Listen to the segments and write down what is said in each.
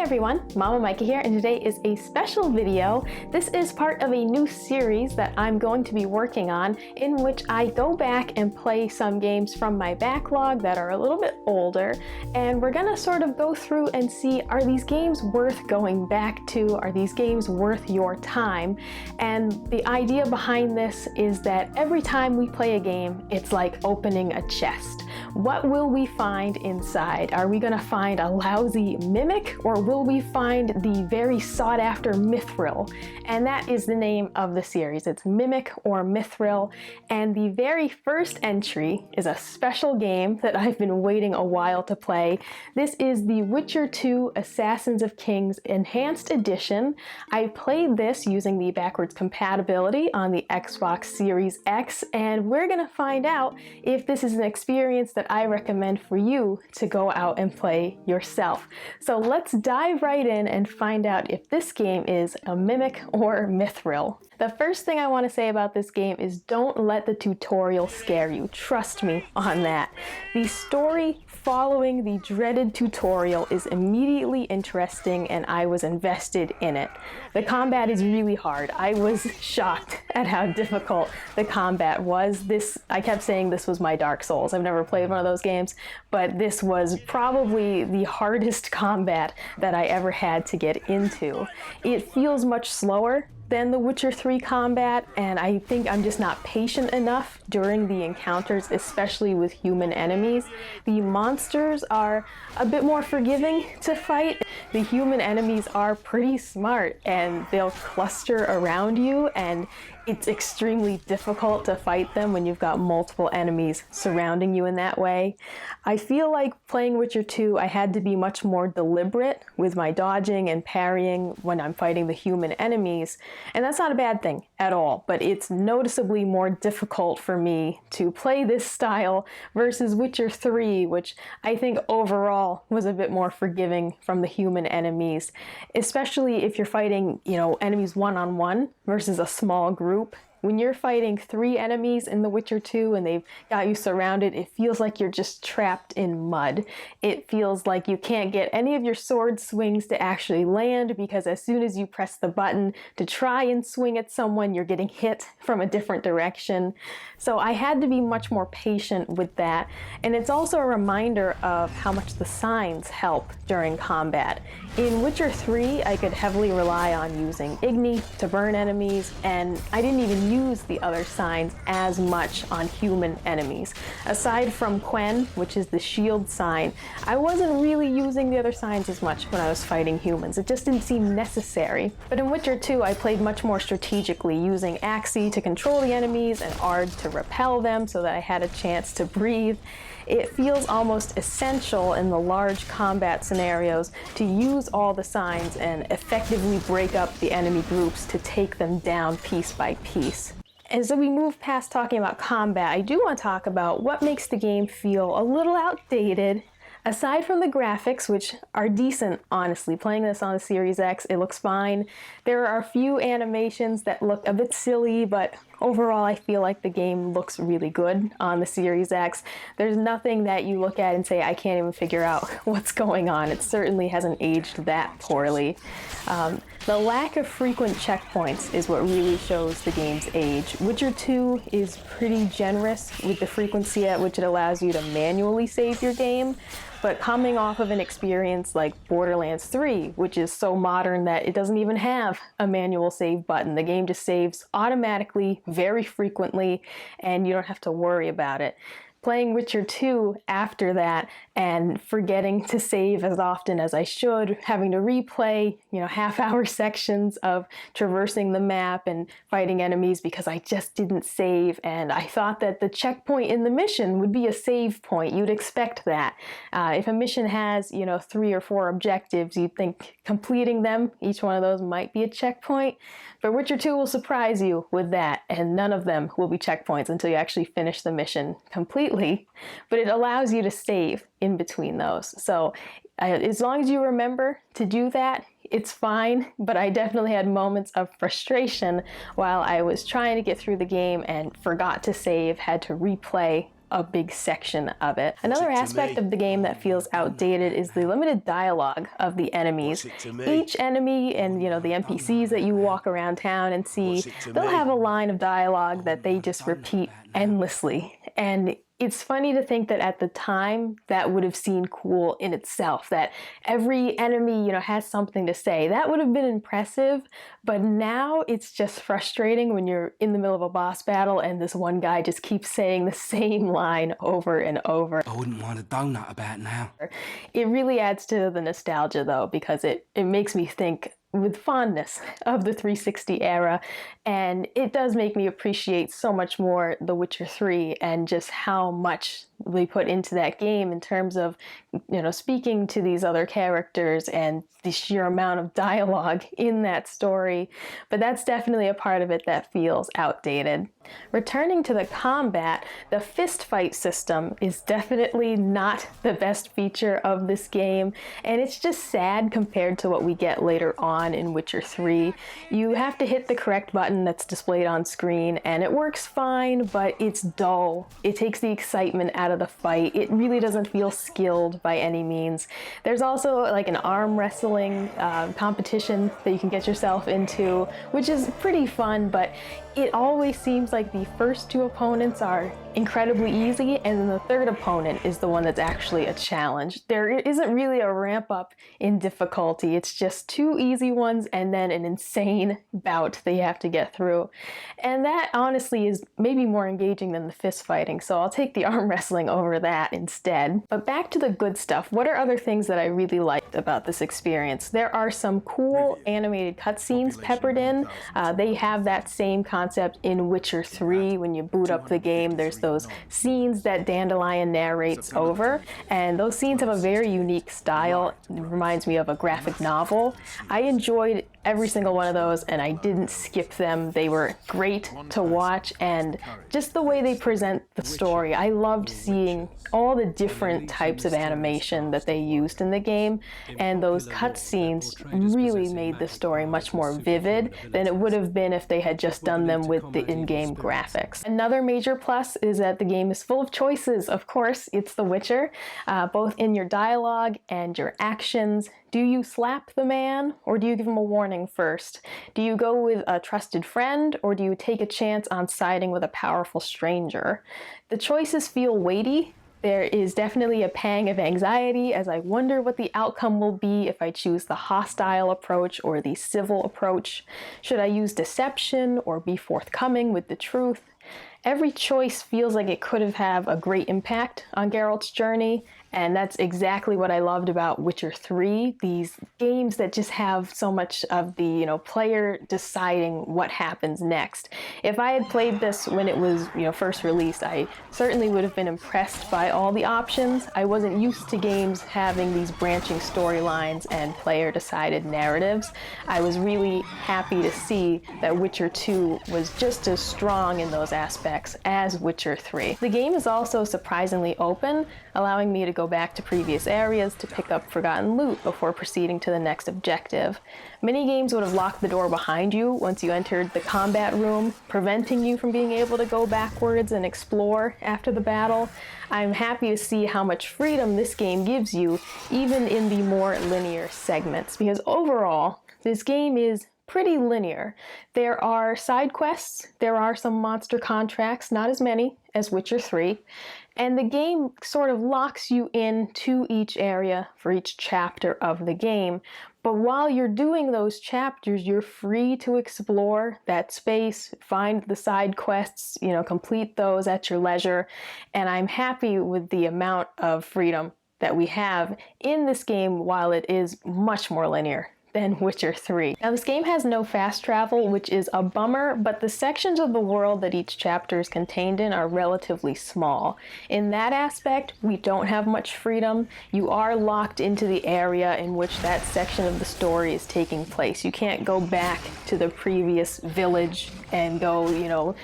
everyone, Mama Micah here, and today is a special video. This is part of a new series that I'm going to be working on, in which I go back and play some games from my backlog that are a little bit older, and we're gonna sort of go through and see, are these games worth going back to? Are these games worth your time? And the idea behind this is that every time we play a game, it's like opening a chest. What will we find inside? Are we gonna find a lousy mimic, or will we find the very sought after Mithril? And that is the name of the series. It's Mimic or Mithril. And the very first entry is a special game that I've been waiting a while to play. This is the Witcher 2 Assassins of Kings Enhanced Edition. I played this using the backwards compatibility on the Xbox Series X, and we're gonna find out if this is an experience that I recommend for you to go out and play yourself. So let's dive right in and find out if this game is a Mimic or Mithril. The first thing I want to say about this game is don't let the tutorial scare you. Trust me on that. The story following the dreaded tutorial is immediately interesting, and I was invested in it. The combat is really hard. I was shocked at how difficult the combat was. I kept saying this was my Dark Souls. I've never played one of those games, but this was probably the hardest combat that I ever had to get into. It feels much slower than the Witcher 3 combat, and I think I'm just not patient enough during the encounters, especially with human enemies. The monsters are a bit more forgiving to fight. The human enemies are pretty smart, and they'll cluster around you, and it's extremely difficult to fight them when you've got multiple enemies surrounding you in that way. I feel like playing Witcher 2, I had to be much more deliberate with my dodging and parrying when I'm fighting the human enemies. And that's not a bad thing at all, but it's noticeably more difficult for me to play this style versus Witcher 3, which I think overall was a bit more forgiving from the human enemies, especially if you're fighting, enemies one-on-one versus a small group. When you're fighting 3 enemies in The Witcher 2 and they've got you surrounded, it feels like you're just trapped in mud. It feels like you can't get any of your sword swings to actually land, because as soon as you press the button to try and swing at someone, you're getting hit from a different direction. So I had to be much more patient with that. And it's also a reminder of how much the signs help during combat. In Witcher 3, I could heavily rely on using Igni to burn enemies, and I didn't even use the other signs as much on human enemies. Aside from Quen, which is the shield sign, I wasn't really using the other signs as much when I was fighting humans. It just didn't seem necessary. But in Witcher 2, I played much more strategically, using Axii to control the enemies and Ard to repel them so that I had a chance to breathe. It feels almost essential in the large combat scenarios to use all the signs and effectively break up the enemy groups to take them down piece by piece. And so we move past talking about combat, I do want to talk about what makes the game feel a little outdated. Aside from the graphics, which are decent, honestly, playing this on the Series X, it looks fine. There are a few animations that look a bit silly, but overall I feel like the game looks really good on the Series X. There's nothing that you look at and say, I can't even figure out what's going on. It certainly hasn't aged that poorly. The lack of frequent checkpoints is what really shows the game's age. Witcher 2 is pretty generous with the frequency at which it allows you to manually save your game. But coming off of an experience like Borderlands 3, which is so modern that it doesn't even have a manual save button, the game just saves automatically, very frequently, and you don't have to worry about it. Playing Witcher 2 after that and forgetting to save as often as I should, having to replay, half-hour sections of traversing the map and fighting enemies because I just didn't save, and I thought that the checkpoint in the mission would be a save point. You'd expect that. If a mission has, 3 or 4 objectives, you'd think completing them, each one of those might be a checkpoint. But Witcher 2 will surprise you with that, and none of them will be checkpoints until you actually finish the mission completely. But it allows you to save in between those. So as long as you remember to do that, it's fine, but I definitely had moments of frustration while I was trying to get through the game and forgot to save, had to replay a big section of it. Another aspect of the game that feels outdated is the limited dialogue of the enemies. Each enemy and, you know, the NPCs that you walk around town and see, they'll have a line of dialogue that they just repeat endlessly. And it's funny to think that at the time that would have seemed cool in itself, that every enemy, you know, has something to say. That would have been impressive, but now it's just frustrating when you're in the middle of a boss battle and this one guy just keeps saying the same line over and over. I wouldn't want a donut about now. It really adds to the nostalgia though, because it makes me think with fondness of the 360 era, and it does make me appreciate so much more The Witcher 3 and just how much we put into that game in terms of, you know, speaking to these other characters and the sheer amount of dialogue in that story. But that's definitely a part of it that feels outdated. Returning to the combat, the fist fight system is definitely not the best feature of this game, and it's just sad compared to what we get later on in Witcher 3. You have to hit the correct button that's displayed on screen, and it works fine, but it's dull. It takes the excitement out of the fight. It really doesn't feel skilled by any means. There's also like an arm wrestling competition that you can get yourself into, which is pretty fun, but it always seems like the first two opponents are incredibly easy, and then the third opponent is the one that's actually a challenge. There isn't really a ramp up in difficulty. It's just two easy ones and then an insane bout that you have to get through. And that honestly is maybe more engaging than the fist fighting, so I'll take the arm wrestling over that instead. But back to the good stuff. What are other things that I really liked about this experience? There are some cool animated cutscenes peppered in. They have that same concept in Witcher 3. When you boot up the game, there's those scenes that Dandelion narrates over, and those scenes have a very unique style. It reminds me of a graphic novel. I enjoyed every single one of those, and I didn't skip them. They were great to watch, and just the way they present the story. I loved seeing all the different types of animation that they used in the game, and those cutscenes really made the story much more vivid than it would have been if they had just done them with the in-game graphics. Another major plus is that the game is full of choices. Of course, it's The Witcher, both in your dialogue and your actions. Do you slap the man, or do you give him a warning first? Do you go with a trusted friend, or do you take a chance on siding with a powerful stranger? The choices feel weighty. There is definitely a pang of anxiety as I wonder what the outcome will be if I choose the hostile approach or the civil approach. Should I use deception or be forthcoming with the truth? Every choice feels like it could have had a great impact on Geralt's journey, and that's exactly what I loved about Witcher 3. These games that just have so much of the, you know, player deciding what happens next. If I had played this when it was, you know, first released, I certainly would have been impressed by all the options. I wasn't used to games having these branching storylines and player decided narratives. I was really happy to see that Witcher 2 was just as strong in those aspects as Witcher 3. The game is also surprisingly open, allowing me to go back to previous areas to pick up forgotten loot before proceeding to the next objective. Many games would have locked the door behind you once you entered the combat room, preventing you from being able to go backwards and explore after the battle. I'm happy to see how much freedom this game gives you, even in the more linear segments, because overall, this game is pretty linear. There are side quests, there are some monster contracts, not as many as Witcher 3, and the game sort of locks you into each area for each chapter of the game. But while you're doing those chapters, you're free to explore that space, find the side quests, you know, complete those at your leisure, and I'm happy with the amount of freedom that we have in this game while it is much more linear than Witcher 3. Now this game has no fast travel, which is a bummer, but the sections of the world that each chapter is contained in are relatively small. In that aspect, we don't have much freedom. You are locked into the area in which that section of the story is taking place. You can't go back to the previous village and go, you know,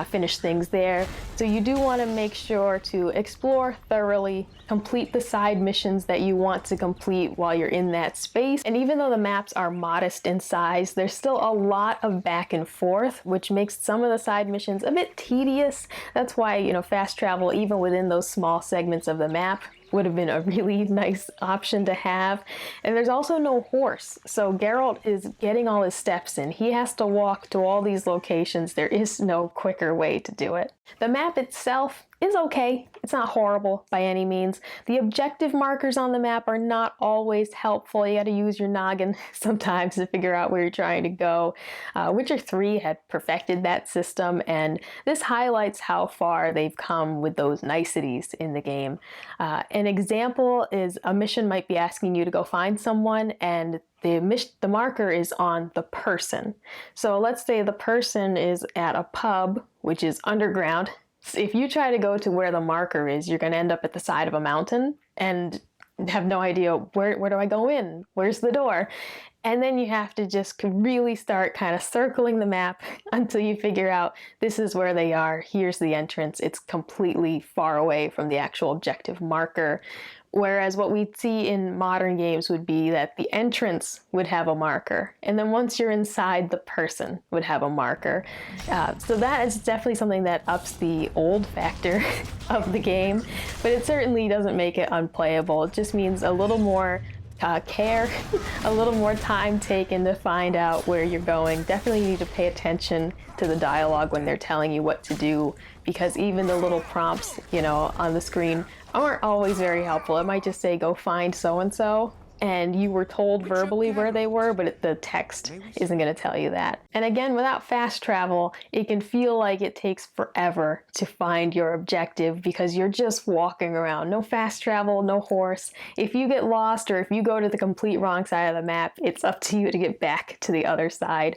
finish things there. So you do want to make sure to explore thoroughly, complete the side missions that you want to complete while you're in that space. And even though the maps are modest in size, there's still a lot of back and forth, which makes some of the side missions a bit tedious. That's why, you know, fast travel, even within those small segments of the map, would have been a really nice option to have. And there's also no horse. So Geralt is getting all his steps in. He has to walk to all these locations. There is no quicker way to do it. The map itself is okay. It's not horrible by any means. The objective markers on the map are not always helpful. You got to use your noggin sometimes to figure out where you're trying to go. Witcher 3 had perfected that system, and this highlights how far they've come with those niceties in the game. An example is a mission might be asking you to go find someone, and the marker is on the person. So let's say the person is at a pub, which is underground. If you try to go to where the marker is, you're going to end up at the side of a mountain and have no idea where do I go in? Where's the door? And then you have to just really start kind of circling the map until you figure out this is where they are. Here's the entrance. It's completely far away from the actual objective marker. Whereas what we'd see in modern games would be that the entrance would have a marker. And then once you're inside, the person would have a marker. So that is definitely something that ups the old factor of the game. But it certainly doesn't make it unplayable. It just means a little more care, a little more time taken to find out where you're going. Definitely need to pay attention to the dialogue when they're telling you what to do, because even the little prompts, you know, on the screen aren't always very helpful. It might just say, go find so-and-so, and you were told verbally where they were, but the text isn't going to tell you that. And again, without fast travel, it can feel like it takes forever to find your objective because you're just walking around. No fast travel, no horse. If you get lost or if you go to the complete wrong side of the map, it's up to you to get back to the other side.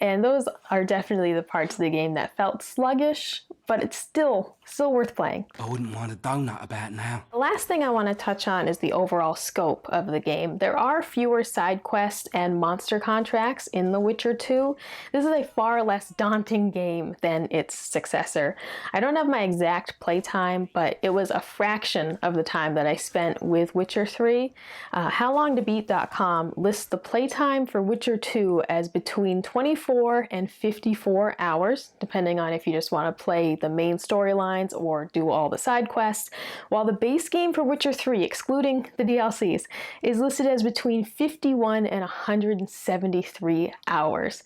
And those are definitely the parts of the game that felt sluggish, but it's still worth playing. I wouldn't want a donut about now. The last thing I want to touch on is the overall scope of the game. There are fewer side quests and monster contracts in The Witcher 2. This is a far less daunting game than its successor. I don't have my exact playtime, but it was a fraction of the time that I spent with Witcher 3. HowLongToBeat.com lists the playtime for Witcher 2 as between 24 and 54 hours, depending on if you just want to play the main storylines or do all the side quests, while the base game for Witcher 3, excluding the DLCs, is listed as between 51 and 173 hours.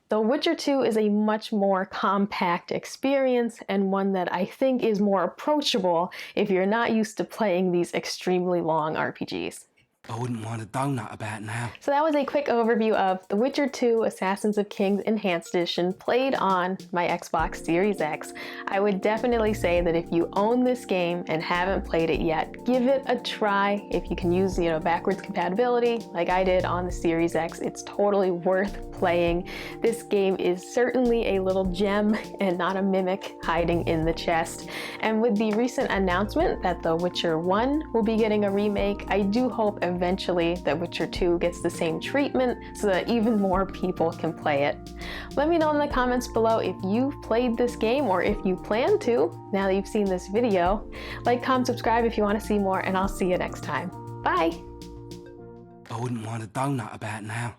The Witcher 2 is a much more compact experience and one that I think is more approachable if you're not used to playing these extremely long RPGs. I wouldn't want a donut about now. So that was a quick overview of The Witcher 2 Assassins of Kings Enhanced Edition played on my Xbox Series X. I would definitely say that if you own this game and haven't played it yet, give it a try. If you can use, you know, backwards compatibility like I did on the Series X, it's totally worth playing. This game is certainly a little gem and not a mimic hiding in the chest. And with the recent announcement that The Witcher 1 will be getting a remake, I do hope eventually that Witcher 2 gets the same treatment so that even more people can play it. Let me know in the comments below if you've played this game or if you plan to now that you've seen this video. Like, comment, subscribe if you want to see more, and I'll see you next time. Bye! I wouldn't want a donut about now.